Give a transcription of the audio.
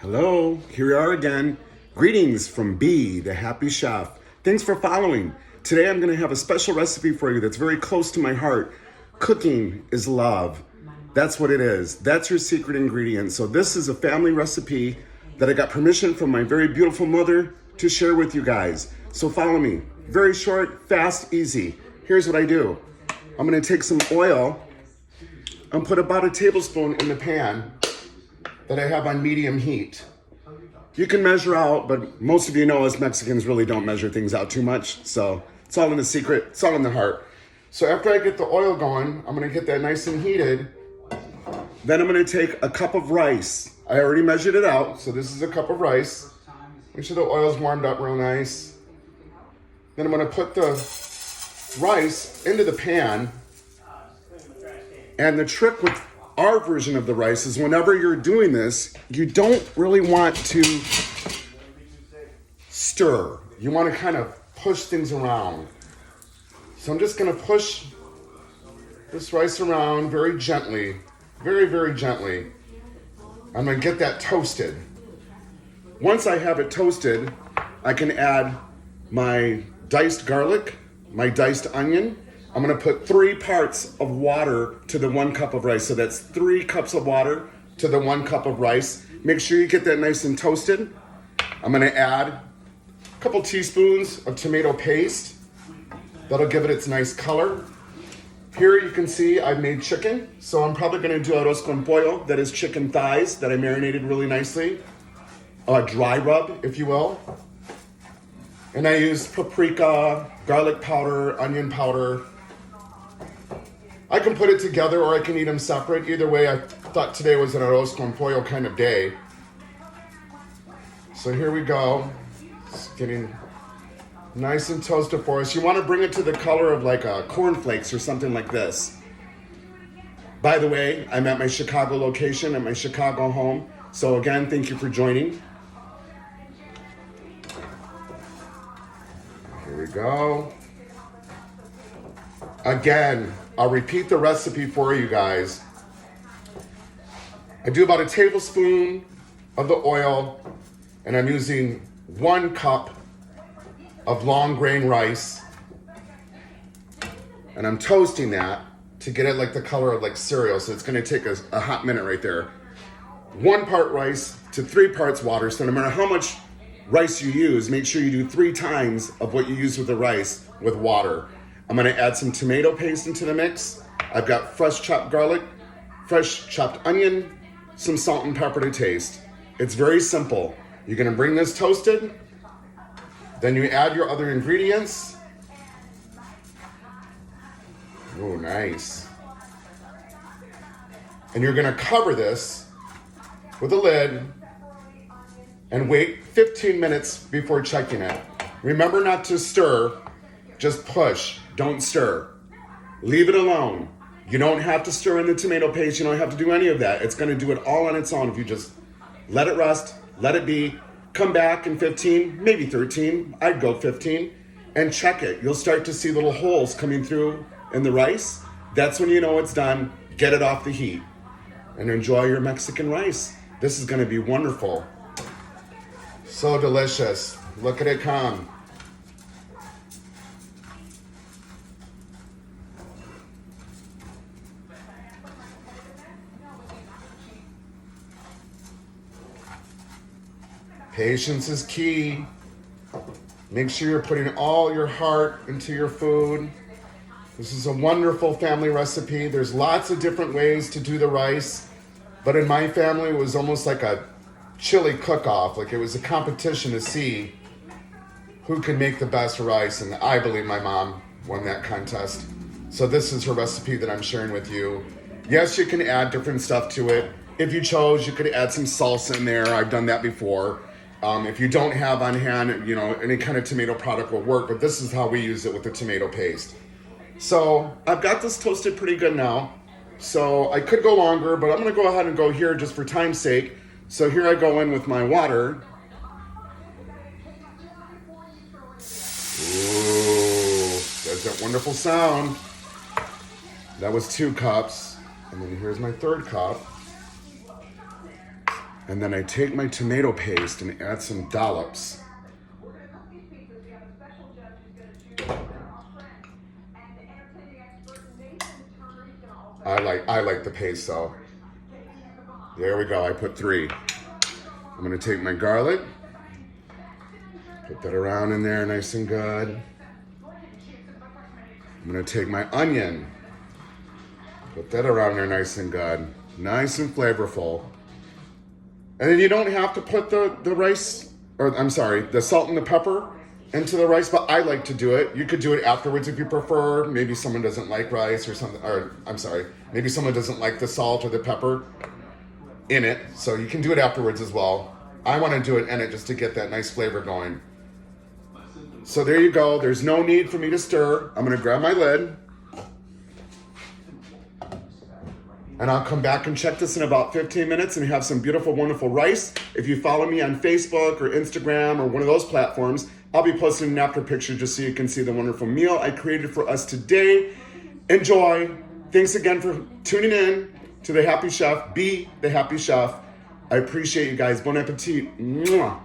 Hello, here we are again. Greetings from B, the Happy Chef. Thanks for following. Today I'm going to have a special recipe for you that's very close to my heart. Cooking is love. That's what it is. That's your secret ingredient. So this is a family recipe that I got permission from my very beautiful mother to share with you guys. So follow me. Very short, fast, easy. Here's what I do. I'm going to take some oil and put about a tablespoon in the pan that I have on medium heat. You can measure out, but most of you know us Mexicans really don't measure things out too much. So it's all in the secret, it's all in the heart. So after I get the oil going, I'm gonna get that nice and heated. Then I'm gonna take a cup of rice. I already measured it out, so this is a cup of rice. Make sure the oil's warmed up real nice. Then I'm gonna put the rice into the pan. And the trick with our version of the rice is whenever you're doing this, you don't really want to stir. You want to kind of push things around. So I'm just going to push this rice around very gently, very, very gently. I'm going to get that toasted. Once I have it toasted, I can add my diced garlic, my diced onion. I'm gonna put 3 parts of water to the 1 cup of rice. So that's 3 cups of water to the 1 cup of rice. Make sure you get that nice and toasted. I'm gonna add a couple teaspoons of tomato paste. That'll give it its nice color. Here you can see I've made chicken. So I'm probably gonna do arroz con pollo. That is chicken thighs that I marinated really nicely. A dry rub, if you will. And I use paprika, garlic powder, onion powder. I can put it together or I can eat them separate. Either way, I thought today was an arroz con pollo kind of day. So here we go. It's getting nice and toasted for us. You want to bring it to the color of like cornflakes or something like this. By the way, I'm at my Chicago location, at my Chicago home. So again, thank you for joining. Here we go. Again, I'll repeat the recipe for you guys. I do about a tablespoon of the oil, and I'm using 1 cup of long grain rice. And I'm toasting that to get it like the color of like cereal, so it's gonna take a hot minute right there. 1 part rice to 3 parts water, so no matter how much rice you use, make sure you do 3 times of what you use with the rice with water. I'm gonna add some tomato paste into the mix. I've got fresh chopped garlic, fresh chopped onion, some salt and pepper to taste. It's very simple. You're gonna bring this toasted, then you add your other ingredients. Oh, nice. And you're gonna cover this with a lid and wait 15 minutes before checking it. Remember not to stir, just push, don't stir. Leave it alone. You don't have to stir in the tomato paste, you don't have to do any of that. It's gonna do it all on its own if you just let it rest, let it be, come back in 15, maybe 13, I'd go 15, and check it. You'll start to see little holes coming through in the rice. That's when you know it's done. Get it off the heat and enjoy your Mexican rice. This is gonna be wonderful. So delicious. Look at it come. Patience is key. Make sure you're putting all your heart into your food. This is a wonderful family recipe. There's lots of different ways to do the rice, but in my family, it was almost like a chili cook-off. Like it was a competition to see who can make the best rice, and I believe my mom won that contest. So this is her recipe that I'm sharing with you. Yes, you can add different stuff to it. If you chose, you could add some salsa in there. I've done that before. If you don't have on hand, you know, any kind of tomato product will work, but this is how we use it with the tomato paste. So I've got this toasted pretty good now. So I could go longer, but I'm gonna go ahead and go here just for time's sake. So here I go in with my water. Ooh, there's that wonderful sound. That was 2 cups. And then here's my 3rd cup. And then I take my tomato paste and add some dollops. I like the paste though. There we go, I put 3. I'm gonna take my garlic, put that around in there nice and good. I'm gonna take my onion, put that around there nice and good, nice and flavorful. And then you don't have to put the rice, or I'm sorry, the salt and the pepper into the rice, but I like to do it. You could do it afterwards if you prefer. Maybe someone doesn't like rice or something, or I'm sorry, maybe someone doesn't like the salt or the pepper in it, so you can do it afterwards as well. I want to do it in it just to get that nice flavor going. So there you go. There's no need for me to stir. I'm going to grab my lid. And I'll come back and check this in about 15 minutes and have some beautiful, wonderful rice. If you follow me on Facebook or Instagram or one of those platforms, I'll be posting an after picture just so you can see the wonderful meal I created for us today. Enjoy. Thanks again for tuning in to The Happy Chef. Be the Happy Chef. I appreciate you guys. Bon appetit. Mwah.